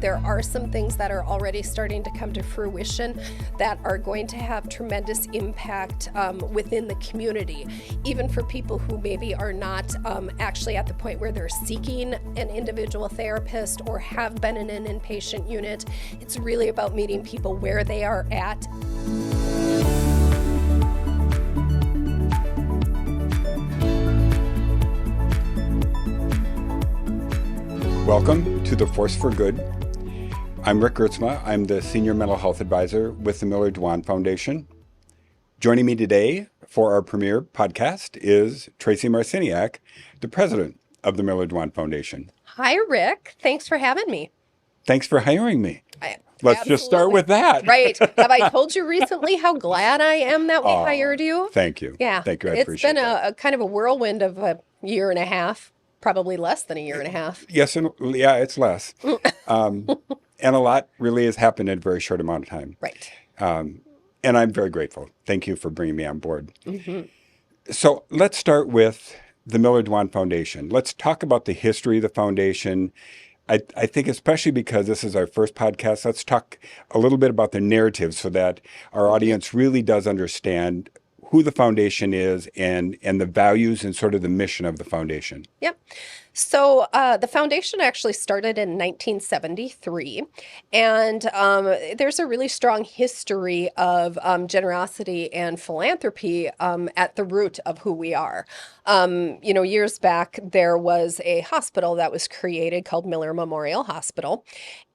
there are some things that are already starting to come to fruition that are going to have tremendous impact within the community, even for people who maybe are not actually at the point where they're seeking an individual therapist or have been in an inpatient unit. It's really about meeting people where they are at. Welcome to The Force for Good. I'm Rick Gertzma. I'm the Senior Mental Health Advisor with the Miller-Dwan Foundation. Joining me today for our premiere podcast is Traci Marciniak, the President of the Miller-Dwan Foundation. Hi, Rick. Thanks for having me. Thanks for hiring me. Let's just start with that. Right. Have I told you recently how glad I am that we hired you? Thank you. Yeah. Thank you. I It's appreciate been that. a kind of a whirlwind of a year and a half, probably less than a year and a half. Yes, and yeah, it's less. And a lot really has happened in a very short amount of time. Right. And I'm very grateful. Thank you for bringing me on board. Mm-hmm. So let's start with the Miller-Dwan Foundation. Let's talk about the history of the foundation. I think especially because this is our first podcast, let's talk a little bit about the narrative so that our audience really does understand who the foundation is and the values and sort of the mission of the foundation. Yep. So the foundation actually started in 1973, and there's a really strong history of generosity and philanthropy at the root of who we are. Years back, there was a hospital that was created called Miller Memorial Hospital,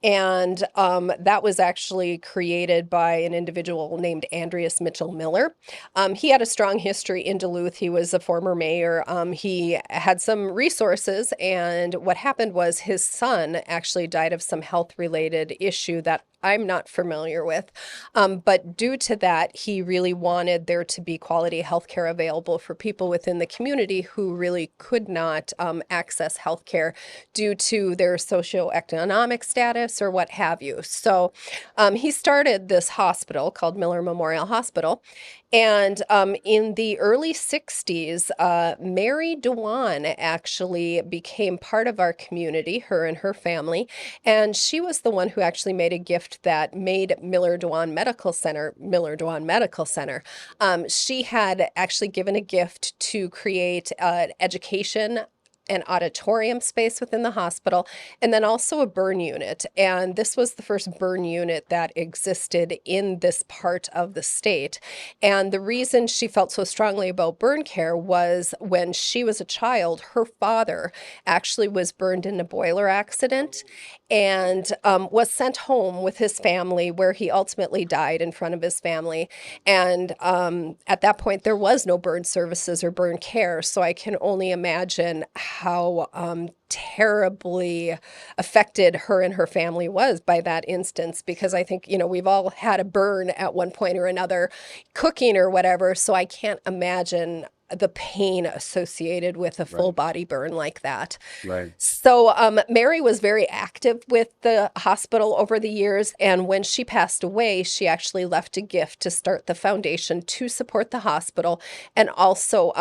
and that was actually created by an individual named Andreas Mitchell Miller. He had a strong history in Duluth. He was a former mayor. He had some resources. And what happened was his son actually died of some health-related issue that I'm not familiar with. But due to that, he really wanted there to be quality healthcare available for people within the community who really could not access healthcare due to their socioeconomic status or what have you. So he started this hospital called Miller Memorial Hospital. And in the early 60s, Mary Dwan actually became part of our community, her and her family. And she was the one who actually made a gift that made Miller-Dwan Medical Center, Miller-Dwan Medical Center. She had actually given a gift to create education an auditorium space within the hospital, and then also a burn unit. And this was the first burn unit that existed in this part of the state. And the reason she felt so strongly about burn care was when she was a child, her father actually was burned in a boiler accident and was sent home with his family, where he ultimately died in front of his family. And at that point, there was no burn services or burn care. So I can only imagine how terribly affected her and her family was by that instance, because I think, we've all had a burn at one point or another, cooking or whatever. So I can't imagine the pain associated with a full body burn like that. Right. So Mary was very active with the hospital over the years. And when she passed away, she actually left a gift to start the foundation to support the hospital and also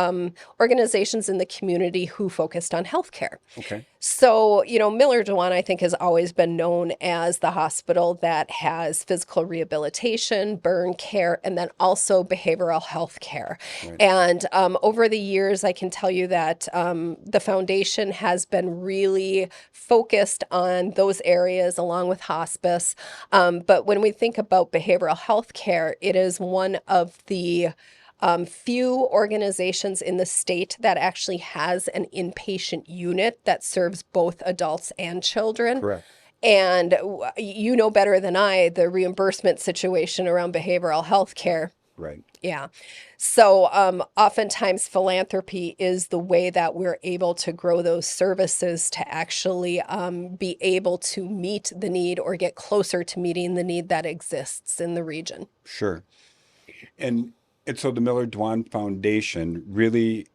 organizations in the community who focused on healthcare. Okay. So, Miller-Dwan, I think, has always been known as the hospital that has physical rehabilitation, burn care, and then also behavioral health care. Right. And over the years, I can tell you that the foundation has been really focused on those areas along with hospice. But when we think about behavioral health care, it is one of the few organizations in the state that actually has an inpatient unit that serves both adults and children. Correct. And you know better than I the reimbursement situation around behavioral health care. Right. Yeah. So oftentimes philanthropy is the way that we're able to grow those services to actually be able to meet the need or get closer to meeting the need that exists in the region. Sure. And so the Miller-Dwan Foundation really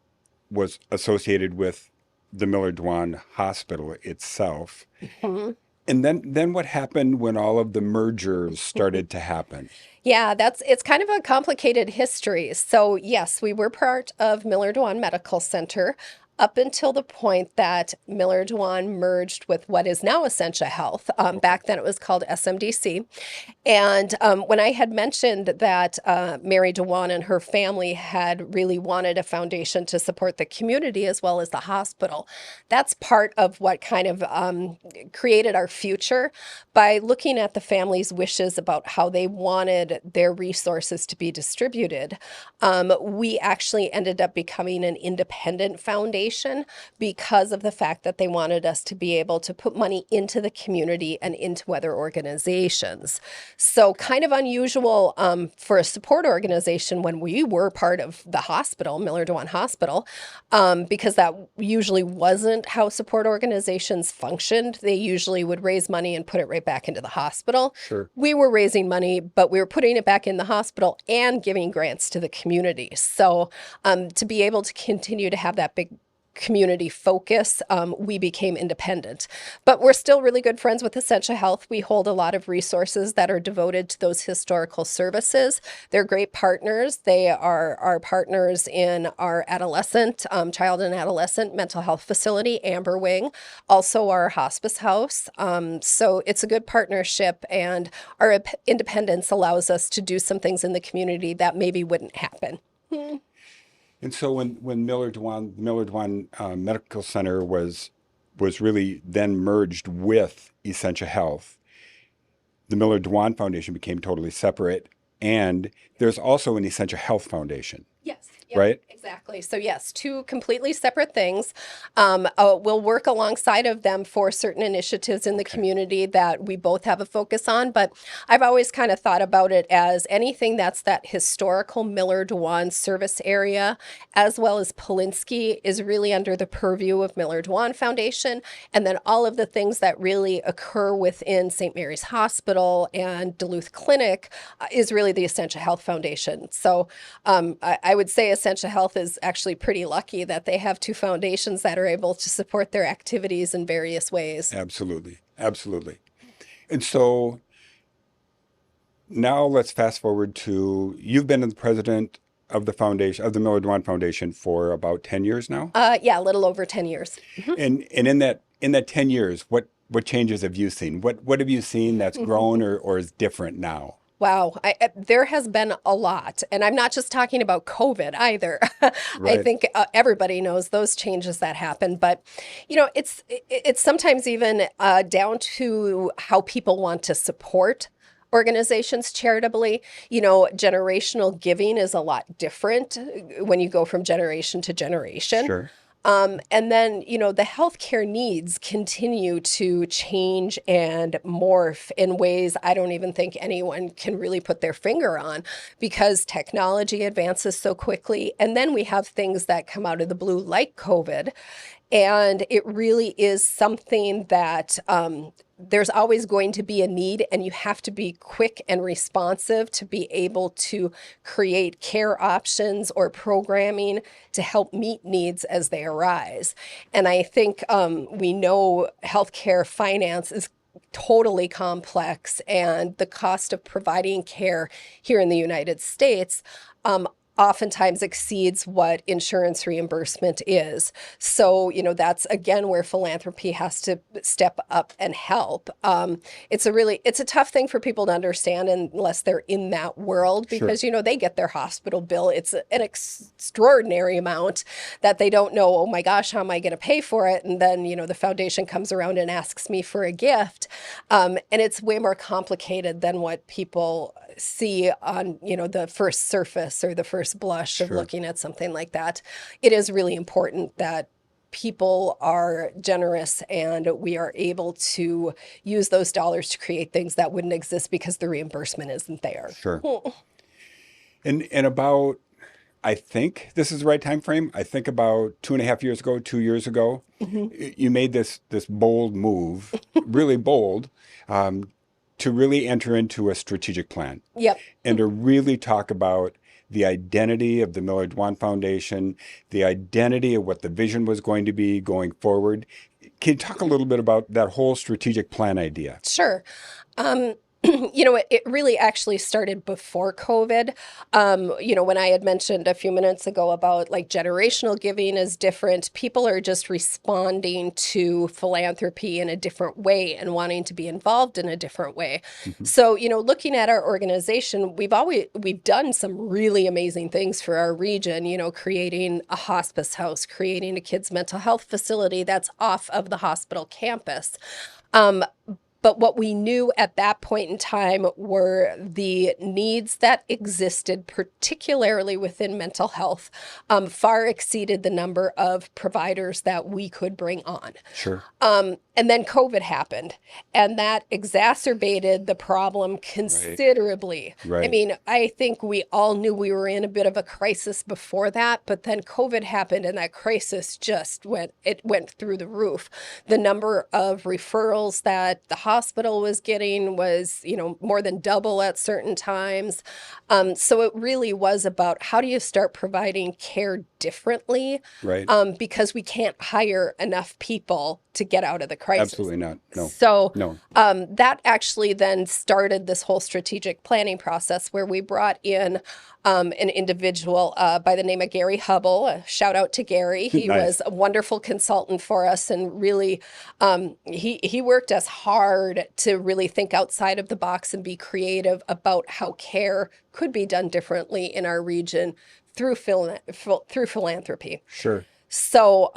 was associated with the Miller-Dwan Hospital itself. Mm-hmm. And then what happened when all of the mergers started to happen? Yeah, it's kind of a complicated history. So yes, we were part of Miller-Dwan Medical Center. up until the point that Miller-Dwan merged with what is now Essentia Health. Okay. Back then it was called SMDC. And when I had mentioned that Mary Dewan and her family had really wanted a foundation to support the community as well as the hospital, that's part of what kind of created our future by looking at the family's wishes about how they wanted their resources to be distributed. We actually ended up becoming an independent foundation because of the fact that they wanted us to be able to put money into the community and into other organizations. So kind of unusual for a support organization when we were part of the hospital, Miller-Dwan Hospital, because that usually wasn't how support organizations functioned. They usually would raise money and put it right back into the hospital. Sure. We were raising money, but we were putting it back in the hospital and giving grants to the community. So to be able to continue to have that big community focus, we became independent. But we're still really good friends with Essentia Health. We hold a lot of resources that are devoted to those historical services. They're great partners. They are our partners in our adolescent, child and adolescent mental health facility, Amber Wing, also our hospice house. So it's a good partnership, and our independence allows us to do some things in the community that maybe wouldn't happen. And so when Miller-Dwan Medical Center was really then merged with Essentia Health, the Miller-Dwan Foundation became totally separate, and there's also an Essentia Health Foundation, Yes. Yep, right? exactly. So yes, two completely separate things. We'll work alongside of them for certain initiatives in the Okay. community that we both have a focus on. But I've always kind of thought about it as anything that's that historical Miller-Dwan service area, as well as Polinsky, is really under the purview of Miller-Dwan Foundation. And then all of the things that really occur within St. Mary's Hospital and Duluth Clinic is really the Essentia Health Foundation. So I would say Essentia Health is actually pretty lucky that they have two foundations that are able to support their activities in various ways. Absolutely. Absolutely. And so now let's fast forward to you've been the president of the foundation, of the Miller-Dwan Foundation, for about 10 years now. Yeah, a little over 10 years. And in that 10 years, what changes have you seen? What have you seen that's grown or is different now? Wow, there has been a lot. And I'm not just talking about COVID either. I Right. think everybody knows those changes that happen. But, it's sometimes even down to how people want to support organizations charitably. Generational giving is a lot different when you go from generation to generation. Sure. And then, the healthcare needs continue to change and morph in ways I don't even think anyone can really put their finger on because technology advances so quickly. And then we have things that come out of the blue like COVID. And it really is something that there's always going to be a need, and you have to be quick and responsive to be able to create care options or programming to help meet needs as they arise. And I think we know healthcare finance is totally complex, and the cost of providing care here in the United States oftentimes exceeds what insurance reimbursement is. So, that's again where philanthropy has to step up and help. It's a tough thing for people to understand unless they're in that world Sure. because, they get their hospital bill. It's an extraordinary amount that they don't know, oh my gosh, how am I going to pay for it? And then, the foundation comes around and asks me for a gift. And it's way more complicated than what people see on, the first surface or the first blush of Sure. looking at something like that. It is really important that people are generous and we are able to use those dollars to create things that wouldn't exist because the reimbursement isn't there. Sure. And about I think this is the right time frame. I think about 2.5 years ago, 2 years ago, you made this bold move, really bold, to really enter into a strategic plan Yep. and to really talk about the identity of the Miller-Dwan Foundation, the identity of what the vision was going to be going forward. Can you talk a little bit about that whole strategic plan idea? Sure. It really actually started before COVID. When I had mentioned a few minutes ago about like generational giving is different, people are just responding to philanthropy in a different way and wanting to be involved in a different way. Mhm. So, looking at our organization, we've done some really amazing things for our region, creating a hospice house, creating a kids mental health facility that's off of the hospital campus. Um, but what we knew at that point in time were the needs that existed, particularly within mental health, far exceeded the number of providers that we could bring on. Sure. And then COVID happened, and that exacerbated the problem Right. considerably. I Right. mean, I think we all knew we were in a bit of a crisis before that, but then COVID happened, and that crisis just went through the roof. The number of referrals that the hospital was getting was, more than double at certain times. So it really was about how do you start providing care differently, Right. because we can't hire enough people to get out of the crisis. Absolutely not. No. So No. that actually then started this whole strategic planning process where we brought in an individual by the name of Gary Hubble. A shout out to Gary. He Nice. was a wonderful consultant for us, and really he worked us hard to really think outside of the box and be creative about how care could be done differently in our region through through philanthropy. Sure. So,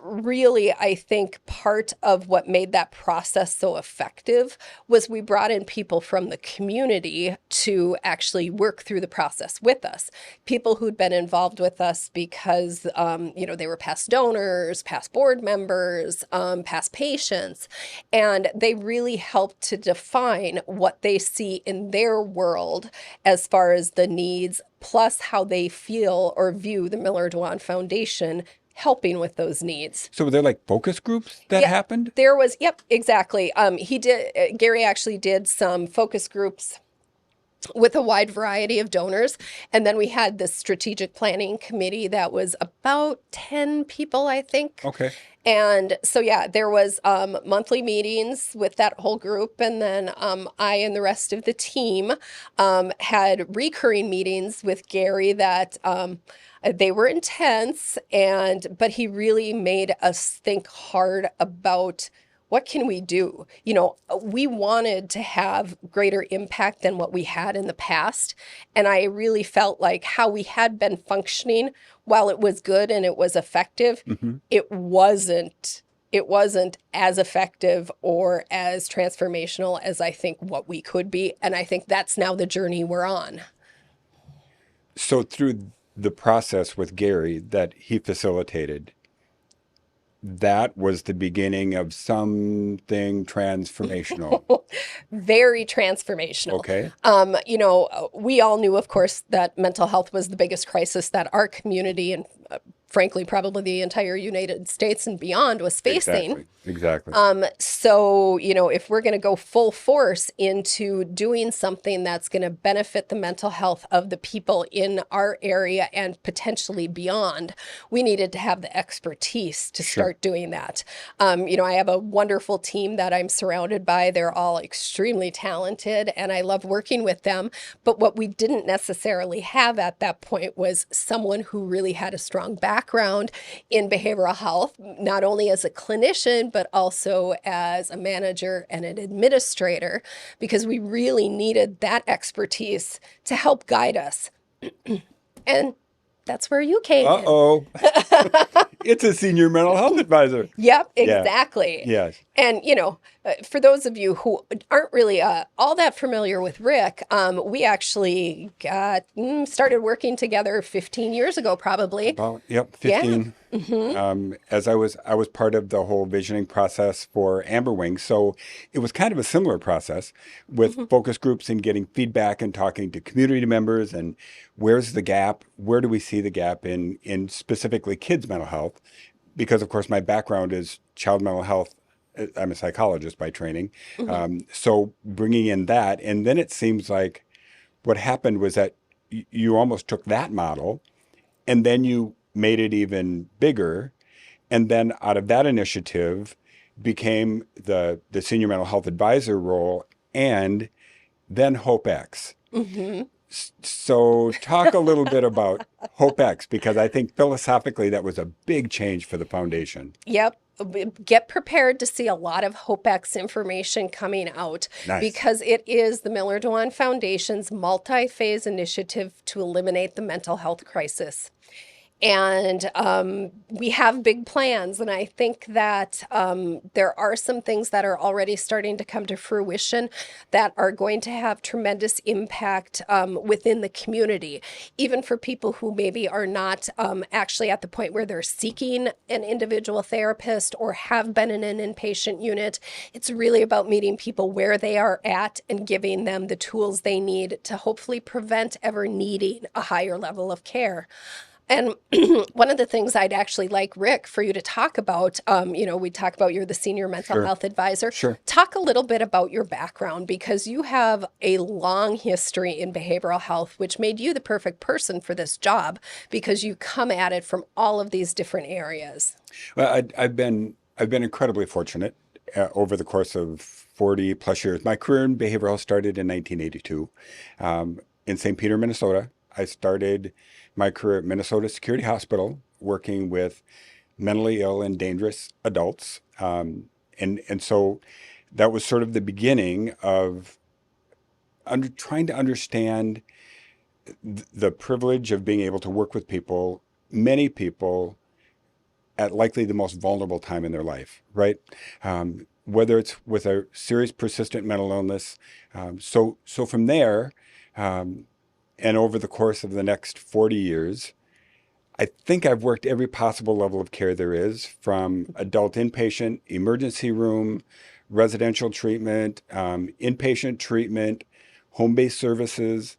really, I think part of what made that process so effective was we brought in people from the community to actually work through the process with us. People who'd been involved with us because, they were past donors, past board members, past patients, and they really helped to define what they see in their world as far as the needs, plus how they feel or view the Miller-Dwan Foundation helping with those needs. So were there like focus groups that Yeah, happened? there was, yep, exactly. Gary actually did some focus groups with a wide variety of donors. And then we had this strategic planning committee that was about 10 people, I think. Okay. And so, yeah, there was monthly meetings with that whole group. And then I and the rest of the team had recurring meetings with Gary that they were intense, but he really made us think hard about what can we do? We wanted to have greater impact than what we had in the past. And I really felt like how we had been functioning, while it was good and it was effective, Hmm. it wasn't as effective or as transformational as I think what we could be. And I think that's now the journey we're on. So through the process with Gary that he facilitated, that was the beginning of something transformational. Very transformational. Okay. We all knew, of course, that mental health was the biggest crisis that our community and frankly, probably the entire United States and beyond was facing. Exactly. Exactly. So, if we're going to go full force into doing something that's going to benefit the mental health of the people in our area and potentially beyond, we needed to have the expertise to Sure. start doing that. I have a wonderful team that I'm surrounded by. They're all extremely talented and I love working with them. But what we didn't necessarily have at that point was someone who really had a strong background in behavioral health, not only as a clinician, but also as a manager and an administrator, because we really needed that expertise to help guide us. And that's where you came in. Uh-oh. It's a senior mental health advisor. Yep, Yeah. exactly. Yes. And, for those of you who aren't really all that familiar with Rick, we actually started working together 15 years ago, probably. About, yep, Yeah. 15. As I was part of the whole visioning process for Amber Wings, so it was kind of a similar process with focus groups and getting feedback and talking to community members and where's the gap, where do we see the gap in specifically kids' mental health, because of course my background is child mental health. I'm a psychologist by training, so bringing in that, and then it seems like what happened was that you almost took that model and then you made it even bigger. And then out of that initiative became the senior mental health advisor role. And then HopeX. Hmm. So talk a little bit about HopeX, because I think philosophically that was a big change for the foundation. Yep. Get prepared to see a lot of HopeX information coming out Nice. because it is the Miller-Dwan Foundation's multi-phase initiative to eliminate the mental health crisis. And we have big plans. And I think that there are some things that are already starting to come to fruition that are going to have tremendous impact within the community, even for people who maybe are not actually at the point where they're seeking an individual therapist or have been in an inpatient unit. It's really about meeting people where they are at and giving them the tools they need to hopefully prevent ever needing a higher level of care. And one of the things I'd actually like, Rick, for you to talk about, we talk about you're the senior mental Sure. health advisor. Sure. Talk a little bit about your background because you have a long history in behavioral health, which made you the perfect person for this job because you come at it from all of these different areas. Well, I've been incredibly fortunate over the course of 40 plus years. My career in behavioral health started in 1982 in St. Peter, Minnesota. I started my career at Minnesota Security Hospital, working with mentally ill and dangerous adults, and so that was sort of the beginning of trying to understand the privilege of being able to work with people, many people at likely the most vulnerable time in their life, right? Whether it's with a serious persistent mental illness. So from there, and over the course of the next 40 years, I think I've worked every possible level of care there is, from adult inpatient, emergency room, residential treatment, inpatient treatment, home-based services.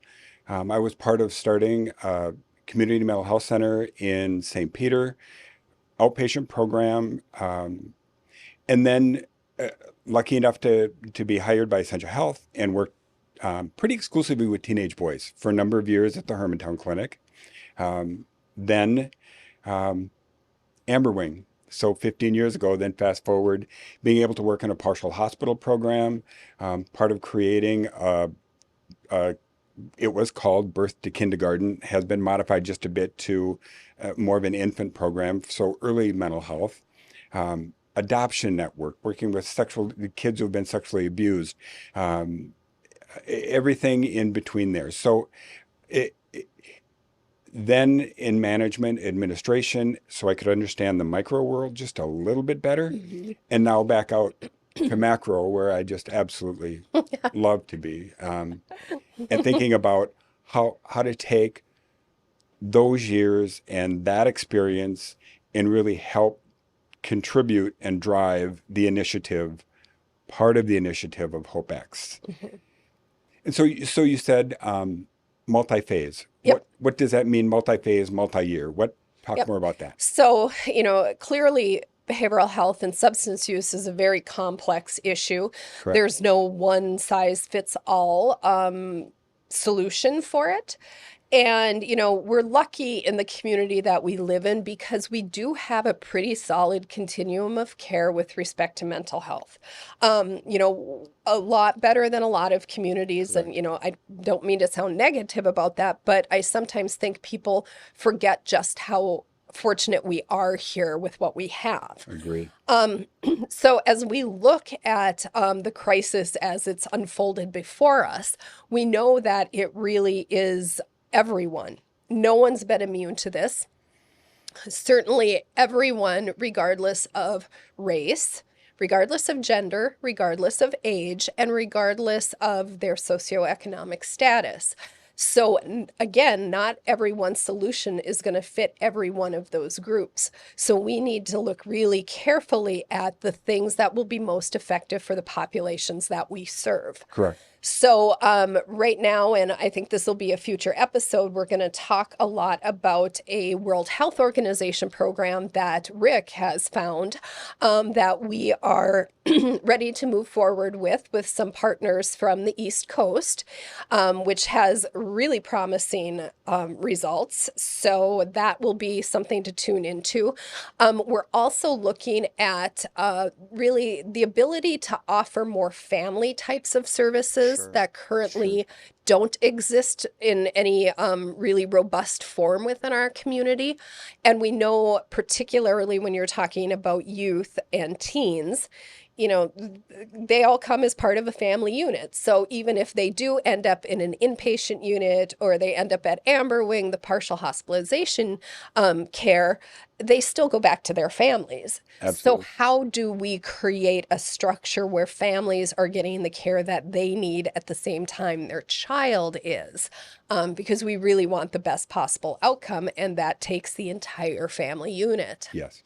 I was part of starting a community mental health center in St. Peter, outpatient program, and then lucky enough to be hired by Essential Health and work pretty exclusively with teenage boys for a number of years at the Hermantown Clinic. Then Amber Wing. So 15 years ago, then fast forward, being able to work in a partial hospital program, part of creating it was called Birth to Kindergarten, has been modified just a bit to more of an infant program, so early mental health. Adoption network, working with kids who have been sexually abused, everything in between there. So then in management, administration, so I could understand the micro world just a little bit better. Mhm. And now back out to macro, where I just absolutely love to be. And thinking about how to take those years and that experience and really help contribute and drive the initiative, part of the initiative of HopeX. Mhm. And so you said multi-phase. Yep. What does that mean? Multi-phase, multi-year. Talk Yep. more about that. So, clearly behavioral health and substance use is a very complex issue. Correct. There's no one size fits all solution for it. And, we're lucky in the community that we live in because we do have a pretty solid continuum of care with respect to mental health. A lot better than a lot of communities. Correct. And, I don't mean to sound negative about that, but I sometimes think people forget just how fortunate we are here with what we have. Agreed. So as we look at the crisis as it's unfolded before us, we know that it really is everyone. No one's been immune to this. Certainly everyone, regardless of race, regardless of gender, regardless of age, and regardless of their socioeconomic status. So again, not everyone's solution is going to fit every one of those groups. So we need to look really carefully at the things that will be most effective for the populations that we serve. Correct. So right now, and I think this will be a future episode, we're going to talk a lot about a World Health Organization program that Rick has found that we are ready to move forward with some partners from the East Coast, which has really promising results. So that will be something to tune into. We're also looking at really the ability to offer more family types of services. services Sure. that Sure. currently don't exist in any really robust form within our community. And we know, particularly when you're talking about youth and teens, you know, they all come as part of a family unit. So even if they do end up in an inpatient unit or they end up at Amber Wing, the partial hospitalization care, they still go back to their families. So, Absolutely. how do we create a structure where families are getting the care that they need at the same time their child is? Because we really want the best possible outcome, and that takes the entire family unit. Yes.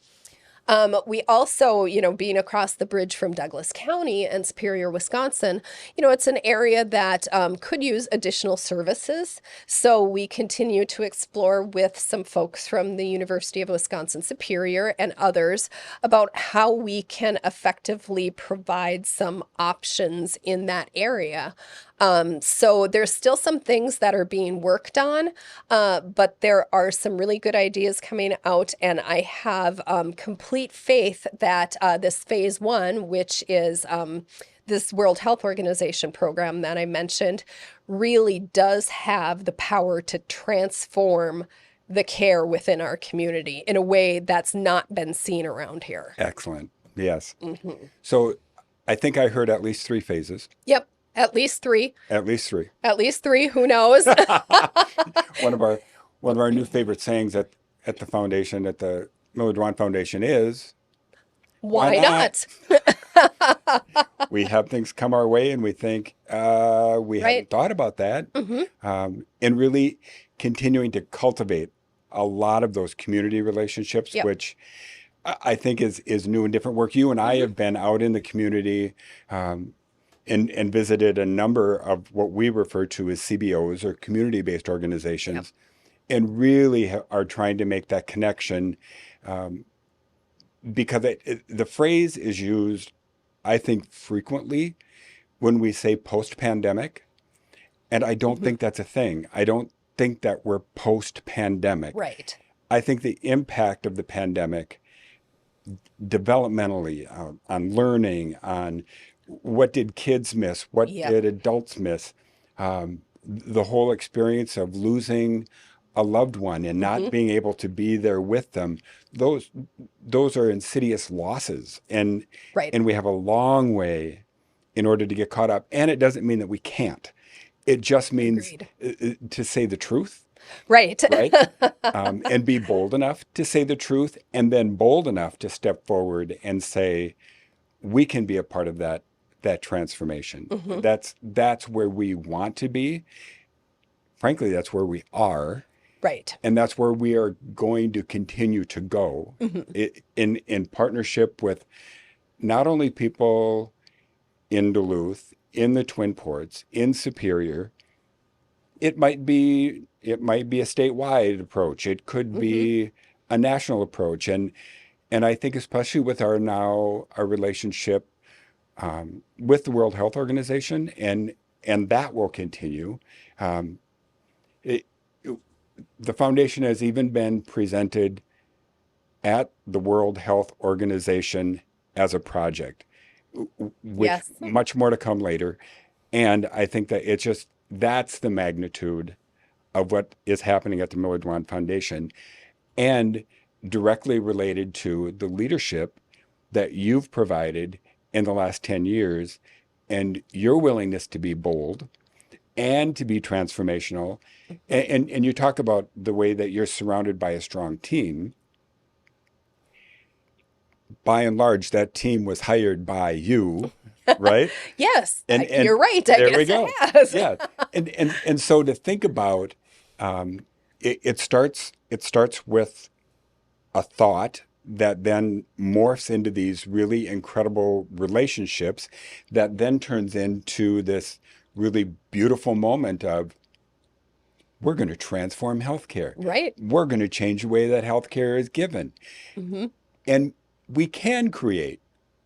We also, being across the bridge from Douglas County and Superior, Wisconsin, it's an area that could use additional services. So we continue to explore with some folks from the University of Wisconsin Superior and others about how we can effectively provide some options in that area. So there's still some things that are being worked on, but there are some really good ideas coming out, and I have complete faith that this phase one, which is this World Health Organization program that I mentioned, really does have the power to transform the care within our community in a way that's not been seen around here. Excellent. Yes. Hmm. So I think I heard at least 3 phases. Yep, at least three. At least three. At least three, who knows? one of our one of our new favorite sayings at the foundation, at the Miller-Dwan Foundation is, why Why not? not? We have things come our way and we think, we Right? hadn't thought about that. Hmm. And really continuing to cultivate a lot of those community relationships, Yep. which I think is new and different work. You and I Hmm. have been out in the community, and visited a number of what we refer to as CBOs, or community-based Yep. organizations, and really are trying to make that connection, um, because the phrase is used, I think, frequently when we say post-pandemic, and I don't Hmm. think that's a thing. I don't think that we're post-pandemic. Right. I think the impact of the pandemic developmentally, on learning, on what did kids miss, what Yep. did adults miss, the whole experience of losing a loved one and not Hmm. being able to be there with them, those those are insidious losses, Right. and we have a long way in order to get caught up. And it doesn't mean that we can't. It just means, Agreed. to say the truth, Right. right? And be bold enough to say the truth, and then bold enough to step forward and say, we can be a part of that transformation. Hmm. That's where we want to be. Frankly, that's where we are, Right. and that's where we are going to continue to go, Hmm. in partnership with not only people in Duluth, in the Twin Ports, in Superior. It might be a statewide approach. It could Hmm. be a national approach, and I think especially with our relationship, with the World Health Organization, and that will continue. Um, it, the foundation has even been presented at the World Health Organization as a project, which Yes. much more to come later. And I think that that's the magnitude of what is happening at the Miller-Dwan Foundation, and directly related to the leadership that you've provided in the last 10 years, and your willingness to be bold and to be transformational. Hmm. And you talk about the way that you're surrounded by a strong team. By and large, that team was hired by you, right? Yes, And you're right. I there we guess it go. has. Yeah. And so to think about, it starts with a thought that then morphs into these really incredible relationships, that then turns into this really beautiful moment of, we're going to transform healthcare. Right. We're going to change the way that healthcare is given. Hmm. And we can create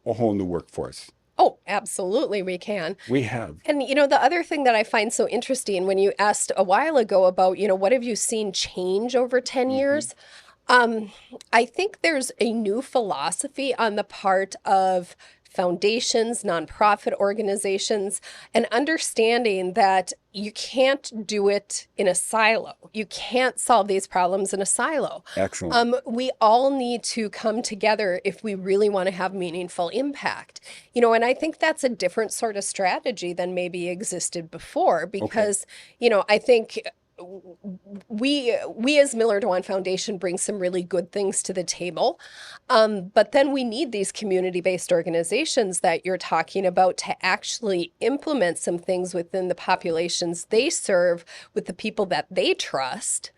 a whole new workforce. Oh, absolutely, we can. We have. And the other thing that I find so interesting when you asked a while ago about, what have you seen change over 10 Hmm. years? Um, I think there's a new philosophy on the part of foundations, nonprofit organizations, and understanding that you can't do it in a silo. You can't solve these problems in a silo. Excellent. We all need to come together if we really want to have meaningful impact. And I think that's a different sort of strategy than maybe existed before Okay. because, I think we as Miller-Dwan Foundation bring some really good things to the table. But then we need these community-based organizations that you're talking about to actually implement some things within the populations they serve with the people that they trust.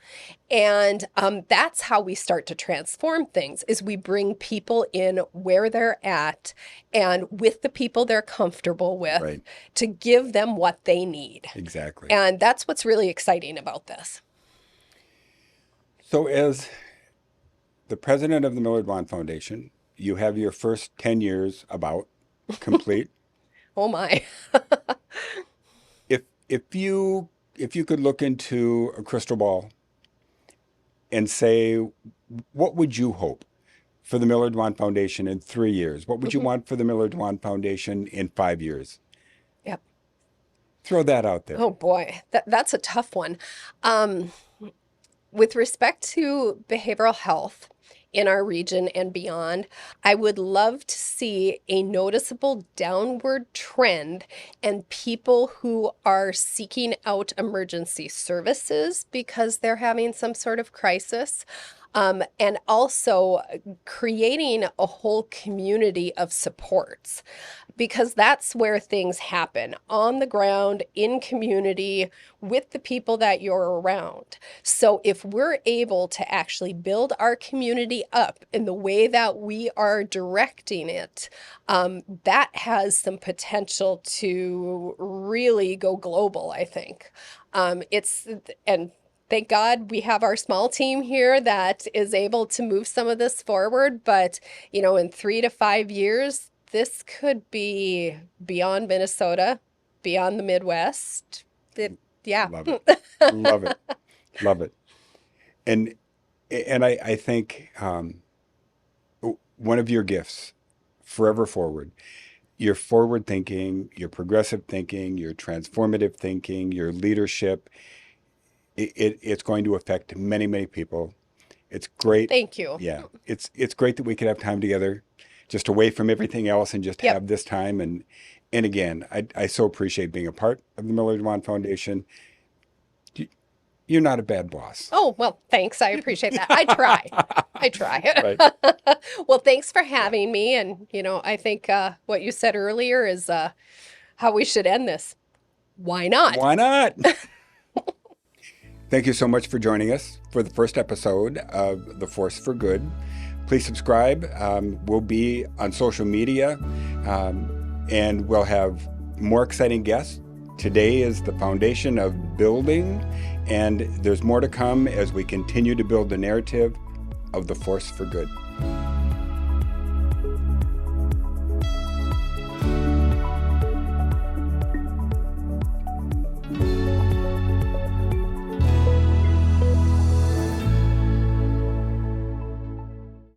And that's how we start to transform things is we bring people in where they're at and with the people they're comfortable with Right. to give them what they need. Exactly. And that's what's really exciting about this. So as the president of the Miller-Dwan Foundation, you have your first 10 years about complete. Oh my. If you could look into a crystal ball and say, what would you hope for the Miller-Dwan Foundation in 3 years? What would you want for the Miller-Dwan Foundation in 5 years? Yep. Throw that out there. Oh boy, that's a tough one. With respect to behavioral health in our region and beyond, I would love to see a noticeable downward trend and people who are seeking out emergency services because they're having some sort of crisis. And also creating a whole community of supports because that's where things happen on the ground, in community, with the people that you're around. So if we're able to actually build our community up in the way that we are directing it, that has some potential to really go global, I think. And thank God we have our small team here that is able to move some of this forward. But, in 3 to 5 years, this could be beyond Minnesota, beyond the Midwest. Yeah. Love it. Love it. Love it. And I think one of your gifts, forever forward, your forward thinking, your progressive thinking, your transformative thinking, your leadership, it's going to affect many, many people. It's great. Thank you. Yeah. It's great that we could have time together just away from everything else and just Yep. have this time. And again, I so appreciate being a part of the Miller-Dwan Foundation. You're not a bad boss. Oh, well, thanks. I appreciate that. I try. Right. Well, thanks for having me. And, I think what you said earlier is how we should end this. Why not? Why not? Thank you so much for joining us for the first episode of The Force for Good. Please subscribe. We'll be on social media and we'll have more exciting guests. Today is the foundation of building, and there's more to come as we continue to build the narrative of The Force for Good.